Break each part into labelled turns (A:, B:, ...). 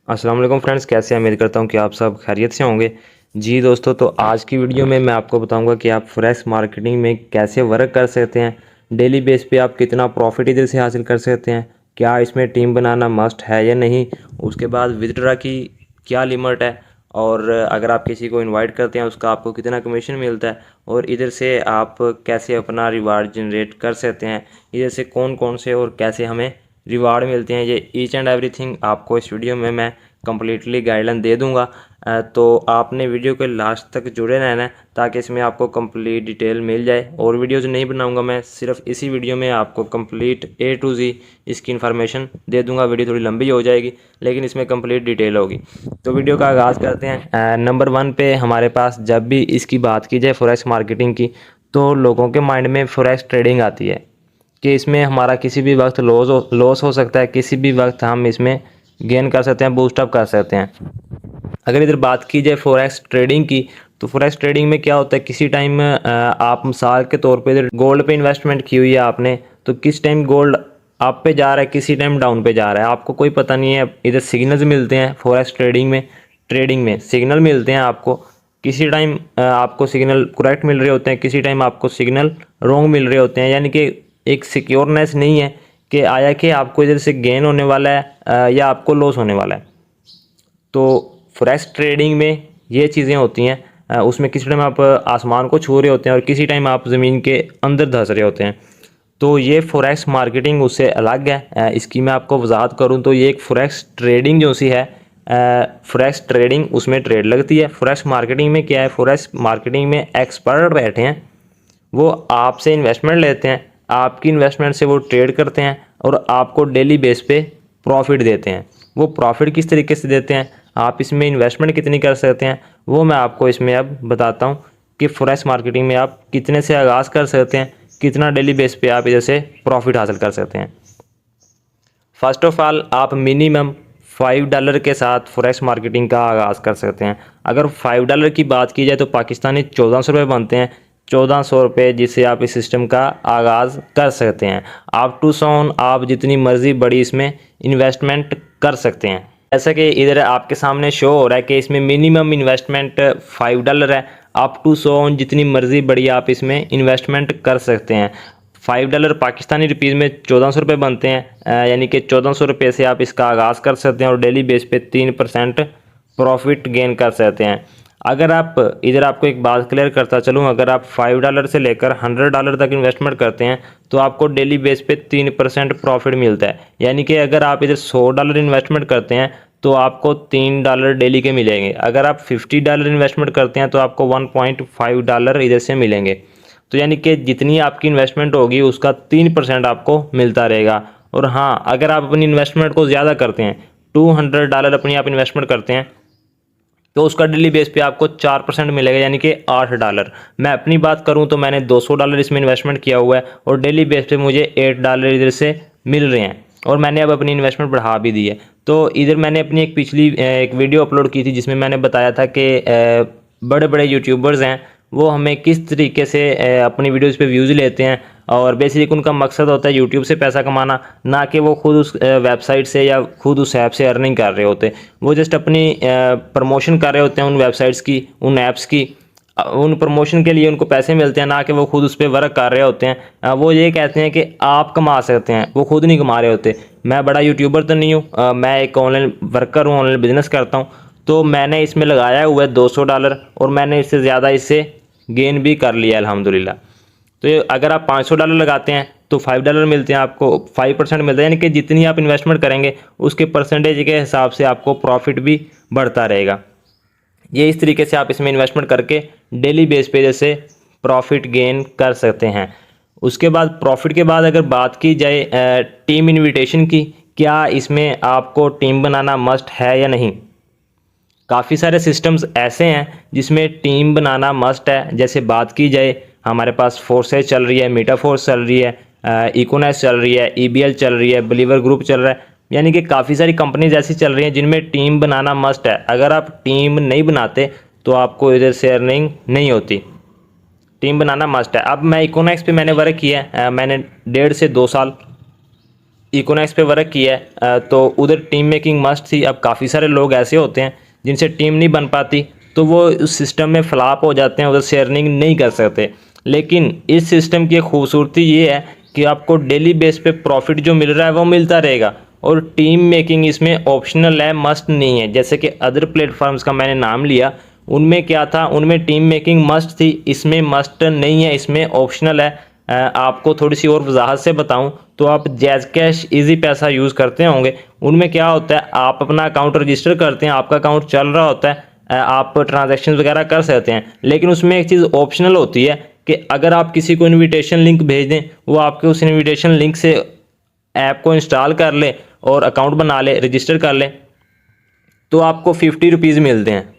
A: अस्सलाम वालेकुम फ्रेंड्स, कैसे हैं? उम्मीद करता हूं कि आप सब खैरियत से होंगे। जी दोस्तों, तो आज की वीडियो में मैं आपको बताऊंगा कि आप फॉरेक्स मार्केटिंग में कैसे वर्क कर सकते हैं। डेली बेस पे आप कितना प्रॉफिट इधर से हासिल कर सकते हैं, क्या इसमें टीम बनाना मस्ट है या नहीं, उसके बाद विथड्रॉ की क्या लिमिट है, और अगर आप किसी को इनवाइट करते हैं उसका आपको कितना कमीशन मिलता है, और इधर से आप कैसे अपना रिवार्ड जनरेट कर सकते हैं, इधर से कौन कौन से और कैसे हमें रिवार्ड मिलते हैं, ये ईच एंड एवरीथिंग आपको इस वीडियो में मैं कम्प्लीटली गाइडलाइन दे दूंगा। तो आपने वीडियो के लास्ट तक जुड़े रहना है ताकि इसमें आपको कंप्लीट डिटेल मिल जाए। और वीडियोज़ नहीं बनाऊंगा मैं, सिर्फ इसी वीडियो में आपको कंप्लीट A to Z इसकी इन्फॉर्मेशन दे दूंगा। वीडियो थोड़ी लंबी हो जाएगी लेकिन इसमें कंप्लीट डिटेल होगी। तो वीडियो का आगाज़ करते हैं। नंबर 1 पे हमारे पास जब भी इसकी बात की जाए फॉरेक्स मार्केटिंग की, तो लोगों के माइंड में फॉरेक्स ट्रेडिंग आती है कि इसमें हमारा किसी भी वक्त लॉस हो सकता है, किसी भी वक्त हम इसमें गेन कर सकते हैं, बूस्टअप कर सकते हैं। अगर इधर बात की जाए फॉरेक्स ट्रेडिंग की, तो फॉरेक्स ट्रेडिंग में क्या होता है, किसी टाइम आप मिसाल के तौर पे इधर गोल्ड पे इन्वेस्टमेंट की हुई है आपने, तो किस टाइम गोल्ड अप पे जा रहा है, किसी टाइम डाउन पे जा रहा है, आपको कोई पता नहीं है। इधर सिग्नल्स मिलते हैं फॉरेक्स ट्रेडिंग में सिग्नल मिलते हैं आपको। किसी टाइम आपको सिग्नल करेक्ट मिल रहे होते हैं, किसी टाइम आपको सिग्नल रॉन्ग मिल रहे होते हैं, यानी कि एक सिक्योरनेस नहीं है कि आया कि आपको इधर से गेन होने वाला है या आपको लॉस होने वाला है। तो फॉरेक्स ट्रेडिंग में ये चीज़ें होती हैं। उसमें किसी टाइम आप आसमान को छू रहे होते हैं और किसी टाइम आप ज़मीन के अंदर धंस रहे होते हैं। तो ये फॉरेक्स मार्केटिंग उससे अलग है। इसकी मैं आपको वजाहत करूँ तो ये एक फॉरेक्स ट्रेडिंग जो सी है, फॉरेक्स ट्रेडिंग उसमें ट्रेड लगती है। फॉरेक्स मार्केटिंग में क्या है, फॉरेक्स मार्केटिंग में एक्सपर्ट बैठे हैं, वो आपसे इन्वेस्टमेंट लेते हैं, आपकी इन्वेस्टमेंट से वो ट्रेड करते हैं और आपको डेली बेस पे प्रॉफिट देते हैं। वो प्रॉफिट किस तरीके से देते हैं, आप इसमें इन्वेस्टमेंट कितनी कर सकते हैं, वो मैं आपको इसमें अब बताता हूँ कि फॉरेक्स मार्केटिंग में आप कितने से आगाज़ कर सकते हैं, कितना डेली बेस पे आप इधर से प्रॉफिट हासिल कर सकते हैं। फर्स्ट ऑफ ऑल आप मिनिमम $5 के साथ फॉरेक्स मार्केटिंग का आगाज़ कर सकते हैं। अगर $5 की बात की जाए तो पाकिस्तानी 1400 रुपये बनते हैं। 1400 रुपये जिससे आप इस सिस्टम का आगाज़ कर सकते हैं। आप टू सॉन आप जितनी मर्ज़ी बड़ी इसमें इन्वेस्टमेंट कर सकते हैं। जैसा कि इधर आपके सामने शो हो रहा है कि इसमें मिनिमम इन्वेस्टमेंट $5 है। आप टू सॉन जितनी मर्ज़ी बड़ी आप इसमें इन्वेस्टमेंट कर सकते हैं। $5 पाकिस्तानी रुपीज़ में 1400 रुपये बनते हैं, यानी कि 1400 रुपये से आप इसका आगाज़ कर सकते हैं और डेली बेस पे 3% प्रॉफिट गेन कर सकते हैं। अगर आप इधर आपको एक बात क्लियर करता चलूँ, अगर आप $5 से लेकर $100 तक इन्वेस्टमेंट करते हैं तो आपको डेली बेस पे 3% प्रॉफिट मिलता है। यानी कि अगर आप इधर $100 इन्वेस्टमेंट करते हैं तो आपको $3 डेली के मिलेंगे। अगर आप $50 इन्वेस्टमेंट करते हैं तो आपको $1.5 इधर से मिलेंगे। तो यानी कि जितनी आपकी इन्वेस्टमेंट होगी उसका 3% आपको मिलता रहेगा। और हाँ, अगर आप अपनी इन्वेस्टमेंट को ज़्यादा करते हैं, $200 अपनी आप इन्वेस्टमेंट करते हैं तो उसका डेली बेस पे आपको 4% मिलेगा, यानी कि $8। मैं अपनी बात करूं तो मैंने $200 इसमें इन्वेस्टमेंट किया हुआ है और डेली बेस पे मुझे $8 इधर से मिल रहे हैं और मैंने अब अपनी इन्वेस्टमेंट बढ़ा भी दी है। तो इधर मैंने अपनी एक पिछली एक वीडियो अपलोड की थी जिसमें मैंने बताया था कि बड़े बड़े यूट्यूबर्स हैं वो हमें किस तरीके से अपनी वीडियोज़ पे व्यूज़ लेते हैं और बेसिक उनका मकसद होता है यूट्यूब से पैसा कमाना, ना कि वो खुद उस वेबसाइट से या खुद उस ऐप से अर्निंग कर रहे होते। वो जस्ट अपनी प्रमोशन कर रहे होते हैं उन वेबसाइट्स की, उन ऐप्स की। उन प्रमोशन के लिए उनको पैसे मिलते हैं, ना कि वो खुद उस पर वर्क कर रहे होते हैं। वो ये कहते हैं कि आप कमा सकते हैं, वो खुद नहीं कमा रहे होते। मैं बड़ा यूट्यूबर तो नहीं हूँ, मैं एक ऑनलाइन वर्कर हूँ, ऑनलाइन बिजनेस करता हूँ। तो मैंने इसमें लगाया हुआ है $200 और मैंने इससे ज़्यादा इससे गेन भी कर लिया अल्हम्दुलिल्लाह। तो ये अगर आप $500 लगाते हैं तो $5 मिलते हैं, आपको 5% मिलता है, यानी कि जितनी आप इन्वेस्टमेंट करेंगे उसके परसेंटेज के हिसाब से आपको प्रॉफिट भी बढ़ता रहेगा। ये इस तरीके से आप इसमें इन्वेस्टमेंट करके डेली बेस पे जैसे प्रॉफिट गेन कर सकते हैं। उसके बाद प्रॉफिट के बाद अगर बात की जाए टीम इनविटेशन की, क्या इसमें आपको टीम बनाना मस्ट है या नहीं। काफ़ी सारे सिस्टम्स ऐसे हैं जिसमें टीम बनाना मस्ट है। जैसे बात की जाए, हमारे पास फोर्सेज चल रही है, मेटाफोर्स चल रही है, इकोनेस चल रही है, ईबीएल चल रही है, बिलीवर ग्रुप चल रहा है, यानी कि काफ़ी सारी कंपनीज ऐसी चल रही हैं जिनमें टीम बनाना मस्ट है। अगर आप टीम नहीं बनाते तो आपको इधर से अर्निंग नहीं होती। टीम बनाना मस्ट है। अब मैं इकोनेक्स पे मैंने वर्क किया है, मैंने 1.5 से 2 साल इकोनॉमिक्स पे वर्क किया है तो उधर टीम मेकिंग मस्ट थी। अब काफ़ी सारे लोग ऐसे होते हैं जिनसे टीम नहीं बन पाती, तो वो उस सिस्टम में फ्लॉप हो जाते हैं, उधर से अर्निंग नहीं कर सकते। लेकिन इस सिस्टम की खूबसूरती ये है कि आपको डेली बेस पे प्रॉफिट जो मिल रहा है वो मिलता रहेगा, और टीम मेकिंग इसमें ऑप्शनल है, मस्ट नहीं है। जैसे कि अदर प्लेटफॉर्म्स का मैंने नाम लिया, उनमें क्या था, उनमें टीम मेकिंग मस्ट थी, इसमें मस्ट नहीं है, इसमें ऑप्शनल है। आपको थोड़ी सी और वजाहत से बताऊं तो आप जैज़ कैश इजी पैसा यूज़ करते होंगे, उनमें क्या होता है, आप अपना अकाउंट रजिस्टर करते हैं, आपका अकाउंट चल रहा होता है, आप ट्रांजैक्शन वगैरह कर सकते हैं। लेकिन उसमें एक चीज़ ऑप्शनल होती है कि अगर आप किसी को इनविटेशन लिंक भेज दें, वो आपके उस इनविटेशन लिंक से ऐप को इंस्टॉल कर ले और अकाउंट बना ले, रजिस्टर कर ले, तो आपको 50 रुपीज़ मिलते हैं।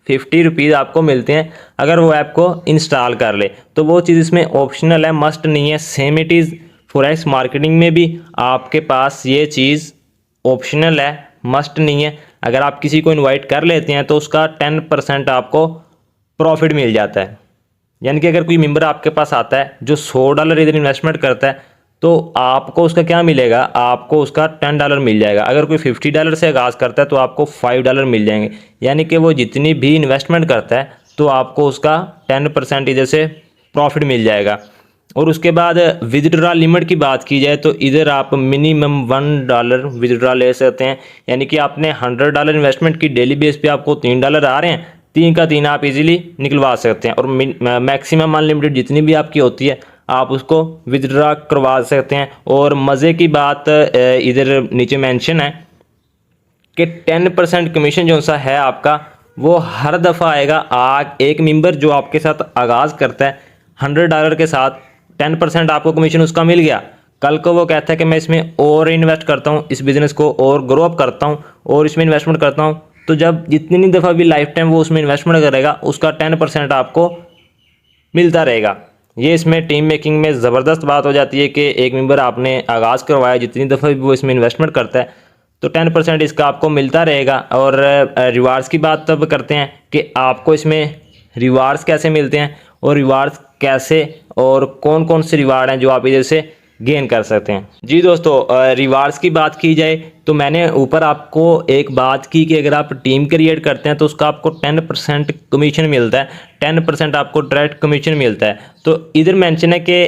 A: 50 रुपीज़ आपको मिलते हैं अगर वो ऐप को इंस्टॉल कर ले। तो वो चीज़ इसमें ऑप्शनल है, मस्ट नहीं है। Same it is forex marketing में भी आपके पास ये चीज़ ऑप्शनल है, मस्ट नहीं है। अगर आप किसी को इनवाइट कर लेते हैं तो उसका 10% आपको प्रॉफिट मिल जाता है। यानी कि अगर कोई मेंबर आपके पास आता है जो $100 इधर इन्वेस्टमेंट करता है, तो आपको उसका क्या मिलेगा, आपको उसका $10 मिल जाएगा। अगर कोई $50 से आगाज़ करता है तो आपको $5 मिल जाएंगे। यानी कि वो जितनी भी इन्वेस्टमेंट करता है तो आपको उसका 10% इधर से प्रॉफिट मिल जाएगा। और उसके बाद विदड्रॉ लिमिट की बात की जाए तो इधर आप मिनिमम $1 विदड्रॉ ले सकते हैं। यानी कि आपने $100 इन्वेस्टमेंट की, डेली बेस पे आपको $3 आ रहे हैं, 3 का 3 आप इजीली निकलवा सकते हैं। और मैक्सिमम अनलिमिटेड जितनी भी आपकी होती है आप उसको विदड्रॉ करवा सकते हैं। और मज़े की बात इधर नीचे मेंशन है कि 10% कमीशन जो सा है आपका वो हर दफ़ा आएगा। एक मेंबर जो आपके साथ आगाज़ करता है $100 के साथ, 10% आपको कमीशन उसका मिल गया, कल को वो कहता है कि मैं इसमें और इन्वेस्ट करता हूँ, इस बिज़नेस को और ग्रो अप करता हूँ और इसमें इन्वेस्टमेंट करता हूँ, तो जब जितनी दफ़ा भी लाइफ टाइम वो उसमें इन्वेस्टमेंट करेगा उसका 10% आपको मिलता रहेगा। ये इसमें टीम मेकिंग में ज़बरदस्त बात हो जाती है कि एक मेंबर आपने आगाज़ करवाया, जितनी दफ़ा भी वो इसमें इन्वेस्टमेंट करता है तो 10% इसका आपको मिलता रहेगा। और रिवार्ड्स की बात तब करते हैं कि आपको इसमें रिवार्ड्स कैसे मिलते हैं और रिवार्ड्स कैसे और कौन कौन से रिवार्ड हैं जो आप इधर से गेन कर सकते हैं। जी दोस्तों, रिवार्ड्स की बात की जाए तो मैंने ऊपर आपको एक बात की कि अगर आप टीम क्रिएट करते हैं तो उसका आपको 10% कमीशन मिलता है, 10% आपको डायरेक्ट कमीशन मिलता है। तो इधर मेंशन है कि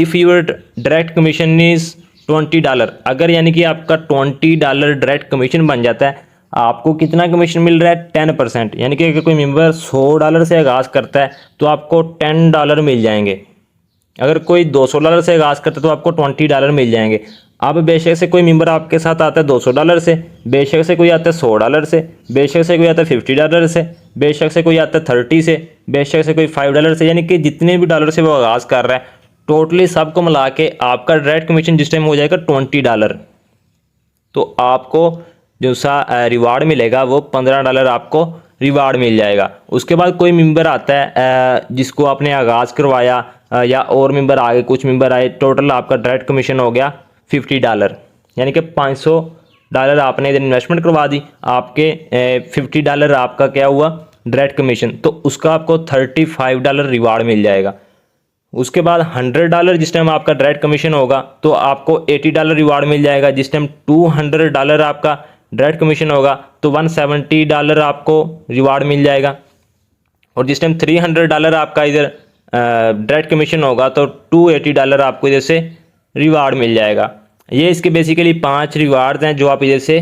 A: if your direct commission is $20, अगर यानी कि आपका $20 डायरेक्ट कमीशन बन जाता है, आपको कितना कमीशन मिल रहा है, 10%। यानी कि अगर कोई मेंबर $100 से आगाज़ करता है तो आपको $10 मिल जाएंगे। अगर कोई $200 से आगाज़ करता है तो आपको $20 मिल जाएंगे। अब बेशक से कोई मेंबर आपके साथ आता है $200 से, बेशक से कोई आता है $100 से, बेशक से कोई आता है $50 से, बेशक से कोई आता है 30 से, बेशक से कोई $5 से, यानी कि जितने भी डॉलर से वो आगाज़ कर रहा है टोटली सबको मिला के आपका डायरेक्ट कमीशन जिस टाइम हो जाएगा $20। तो आपको जो सा रिवार्ड मिलेगा वो $15 आपको रिवार्ड मिल जाएगा। उसके बाद कोई मेंबर आता है जिसको आपने आगाज़ करवाया या और मेंबर आ गए, कुछ मेंबर आए, टोटल आपका डायरेक्ट कमीशन हो गया $50। यानी कि $500 आपने इधर इन्वेस्टमेंट करवा दी, आपके $50 आपका क्या हुआ, डायरेक्ट कमीशन, तो उसका आपको $35 रिवार्ड मिल जाएगा। उसके बाद $100 जिस टाइम आपका डायरेक्ट कमीशन होगा तो आपको $80 रिवार्ड मिल जाएगा। जिस टाइम $200 आपका डायरेक्ट कमीशन होगा तो $170 आपको रिवार्ड मिल जाएगा। और जिस टाइम $300 आपका इधर डायरेक्ट कमीशन होगा तो $280 आपको इधर से रिवार्ड मिल जाएगा। ये इसके बेसिकली 5 रिवार्ड्स हैं जो आप इधर से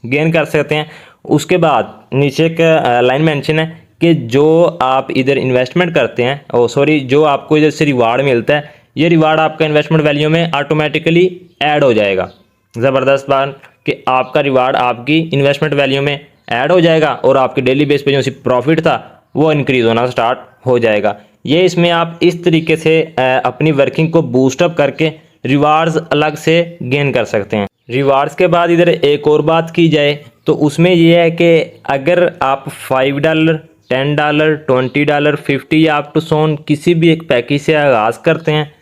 A: गेन कर सकते हैं। उसके बाद नीचे का लाइन मेंशन है कि जो आप इधर इन्वेस्टमेंट करते हैं, जो आपको इधर से रिवार्ड मिलता है, ये रिवार्ड आपका इन्वेस्टमेंट वैल्यू में ऑटोमेटिकली ऐड हो जाएगा। ज़बरदस्त बात कि आपका रिवार्ड आपकी इन्वेस्टमेंट वैल्यू में ऐड हो जाएगा और आपके डेली बेस पे जो सी प्रॉफिट था वो इंक्रीज़ होना स्टार्ट हो जाएगा। ये इसमें आप इस तरीके से अपनी वर्किंग को बूस्टअप करके रिवार्ड्स अलग से गेन कर सकते हैं। रिवार्ड्स के बाद इधर एक और बात की जाए तो उसमें यह है कि अगर आप $5, $10, $20, $50 या अप टू सोन किसी भी एक पैकेज से आगाज़ करते हैं,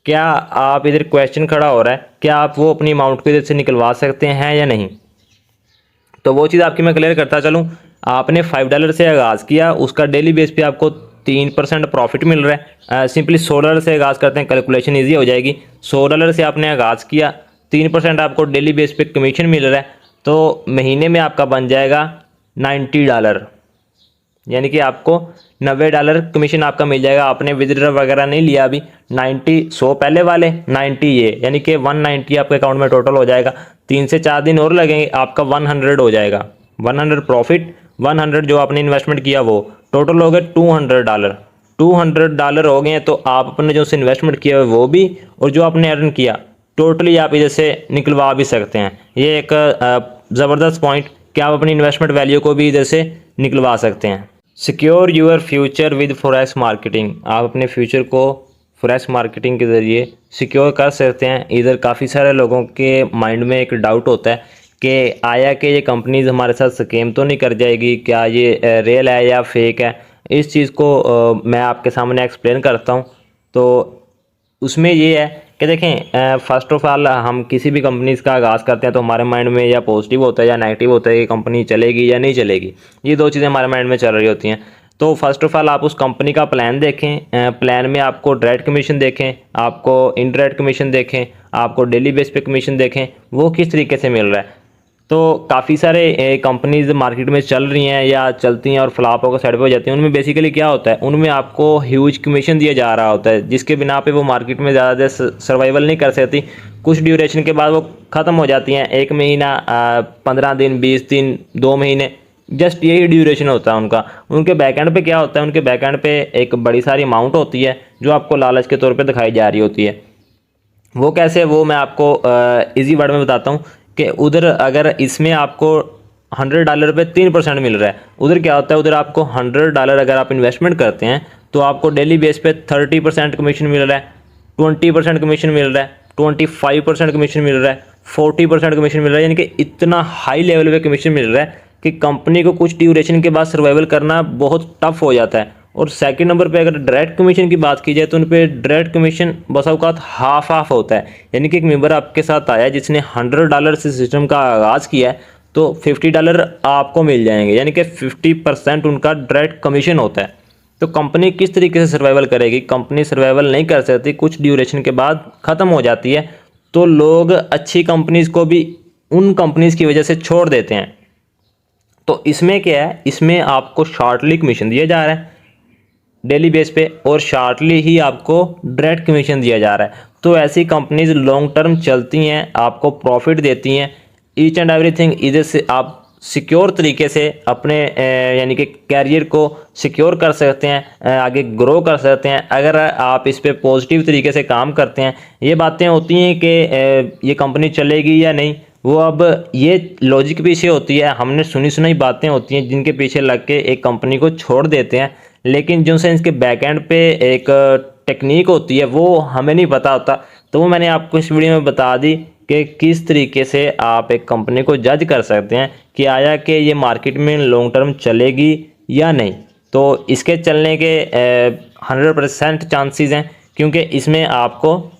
A: क्या आप इधर क्वेश्चन खड़ा हो रहा है क्या आप वो अपनी अमाउंट को इधर से निकलवा सकते हैं या नहीं। तो वो चीज़ आपकी मैं क्लियर करता चलूँ। आपने $5 से आगाज़ किया, उसका डेली बेस पे आपको 3% प्रॉफिट मिल रहा है। सिंपली $100 से आगाज़ करते हैं, कैलकुलेशन ईजी हो जाएगी। $100 से आपने आगाज़ किया, 3% आपको डेली बेस पे कमीशन मिल रहा है, तो महीने में आपका बन जाएगा $90, यानी कि आपको $90 कमीशन आपका मिल जाएगा। आपने विड्रॉ वगैरह नहीं लिया अभी, 100 पहले वाले, 90 ये, यानी कि 190 आपके अकाउंट में टोटल हो जाएगा। 3 से 4 दिन और लगेंगे, आपका 100 हो जाएगा। 100 प्रॉफिट, 100 जो आपने इन्वेस्टमेंट किया वो टोटल हो गए $200। $200 हो गए, तो आप अपने जो इन्वेस्टमेंट किया है वो भी, और जो आपने अर्न किया टोटली आप इधर से निकलवा भी सकते हैं। ये एक ज़बरदस्त पॉइंट कि आप अपनी इन्वेस्टमेंट वैल्यू को भी इधर से निकलवा सकते हैं। Secure your future with forex marketing. आप अपने फ्यूचर को फॉरेक्स मार्केटिंग के ज़रिए सिक्योर कर सकते हैं। इधर काफ़ी सारे लोगों के माइंड में एक डाउट होता है कि आया कि ये कंपनीज हमारे साथ स्कैम तो नहीं कर जाएगी, क्या ये रियल है या फेक है। इस चीज़ को मैं आपके सामने एक्सप्लेन करता हूँ। तो उसमें ये है कि देखें, फ़र्स्ट ऑफ ऑल हम किसी भी कंपनीज़ का आगाज़ करते हैं तो हमारे माइंड में या पॉजिटिव होता है या नेगेटिव होता है कि कंपनी चलेगी या नहीं चलेगी। ये दो चीज़ें हमारे माइंड में चल रही होती हैं। तो फर्स्ट ऑफ ऑल आप उस कंपनी का प्लान देखें। प्लान में आपको डायरेक्ट कमीशन देखें, आपको इनडायरेक्ट कमीशन देखें, आपको डेली बेस पे कमीशन देखें, वो किस तरीके से मिल रहा है। तो काफ़ी सारे कंपनीज मार्केट में चल रही हैं या चलती हैं और फ्लॉप होकर साइड पे हो जाती हैं। उनमें बेसिकली क्या होता है, उनमें आपको ह्यूज कमीशन दिया जा रहा होता है, जिसके बिना पे वो मार्केट में ज़्यादा देर सर्वाइवल नहीं कर सकती। कुछ ड्यूरेशन के बाद वो ख़त्म हो जाती हैं, 1 महीना, 15 दिन, 20 दिन, 2 महीने, जस्ट यही ड्यूरेशन होता है उनका। उनके बैकएंड पे क्या होता है, उनके बैकएंड पे एक बड़ी सारी अमाउंट होती है जो आपको लालच के तौर पे दिखाई जा रही होती है। वो कैसे, वो मैं आपको इजी वर्ड में बताता हूँ कि उधर अगर इसमें आपको $100 पे 3% मिल रहा है, उधर क्या होता है, उधर आपको $100 अगर आप इन्वेस्टमेंट करते हैं तो आपको डेली बेस पे 30% कमीशन मिल रहा है, 20% कमीशन मिल रहा है, 25% कमीशन मिल रहा है, 40% कमीशन मिल रहा है। यानी कि इतना हाई लेवल पे कमीशन मिल रहा है कि कंपनी को कुछ ड्यूरेशन के बाद सर्वाइवल करना बहुत टफ हो जाता है। और सेकंड नंबर पे अगर डायरेक्ट कमीशन की बात की जाए तो उन पे डायरेक्ट कमीशन बस औकात हाफ होता है। यानी कि एक मेंबर आपके साथ आया जिसने $100 से सिस्टम का आगाज़ किया है तो $50 आपको मिल जाएंगे, यानी कि 50% उनका डायरेक्ट कमीशन होता है। तो कंपनी किस तरीके से सर्वाइवल करेगी, कंपनी सर्वाइवल नहीं कर सकती, कुछ ड्यूरेशन के बाद ख़त्म हो जाती है। तो लोग अच्छी कंपनीज़ को भी उन कंपनीज़ की वजह से छोड़ देते हैं। तो इसमें क्या है, इसमें आपको शॉर्टली कमीशन दिया जा रहा है डेली बेस पे, और शार्टली ही आपको डायरेक्ट कमीशन दिया जा रहा है। तो ऐसी कंपनीज लॉन्ग टर्म चलती हैं, आपको प्रॉफिट देती हैं, ईच एंड एवरीथिंग। इधर से आप सिक्योर तरीके से अपने यानी कि कैरियर को सिक्योर कर सकते हैं, आगे ग्रो कर सकते हैं अगर आप इस पे पॉजिटिव तरीके से काम करते हैं। ये बातें होती हैं कि ये कंपनी चलेगी या नहीं, वो अब ये लॉजिक पीछे होती है, हमने सुनी सुनाई बातें होती हैं जिनके पीछे लग के एक कंपनी को छोड़ देते हैं। लेकिन जो से इसके बैकएंड पे एक टेक्निक होती है वो हमें नहीं पता होता। तो वो मैंने आपको इस वीडियो में बता दी कि किस तरीके से आप एक कंपनी को जज कर सकते हैं कि आया कि ये मार्केट में लॉन्ग टर्म चलेगी या नहीं। तो इसके चलने के 100% चांसेस हैं, क्योंकि इसमें आपको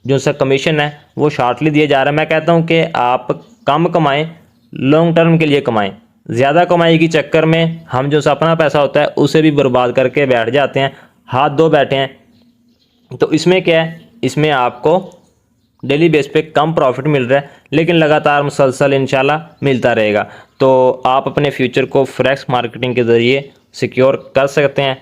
A: जो सा कमीशन है वो शॉर्टली दिया जा रहा है। मैं कहता हूँ कि आप कम कमाएं, लॉन्ग टर्म के लिए कमाएं। ज़्यादा कमाई के चक्कर में हम जो अपना पैसा होता है उसे भी बर्बाद करके बैठ जाते हैं, हाथ धो बैठे हैं। तो इसमें क्या है, इसमें आपको डेली बेस पे कम प्रॉफिट मिल रहा है, लेकिन लगातार मुसलसल इंशाल्लाह मिलता रहेगा। तो आप अपने फ्यूचर को फॉरेक्स मार्केटिंग के ज़रिए सिक्योर कर सकते हैं।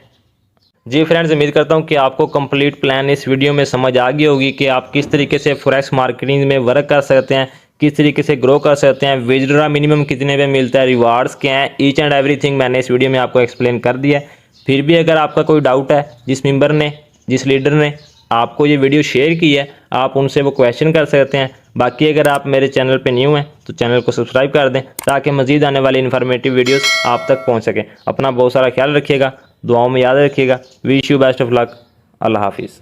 A: जी फ्रेंड्स, उम्मीद करता हूं कि आपको कंप्लीट प्लान इस वीडियो में समझ आ गई होगी कि आप किस तरीके से फॉरेक्स मार्केटिंग में वर्क कर सकते हैं, किस तरीके से ग्रो कर सकते हैं, विड्रॉ मिनिमम कितने पे मिलता है, रिवार्ड्स क्या हैं, ईच एंड एवरीथिंग मैंने इस वीडियो में आपको एक्सप्लेन कर दिया है। फिर भी अगर आपका कोई डाउट है, जिस मेंबर ने, जिस लीडर ने आपको ये वीडियो शेयर की है, आप उनसे वो क्वेश्चन कर सकते हैं। बाकी अगर आप मेरे चैनल पे न्यू हैं तो चैनल को सब्सक्राइब कर दें ताकि मज़ीद आने वाली इन्फॉर्मेटिव वीडियोस आप तक पहुंच सके। अपना बहुत सारा ख्याल रखिएगा, दुआओं में याद रखिएगा। Wish you best of luck. अल्लाह हाफिज़।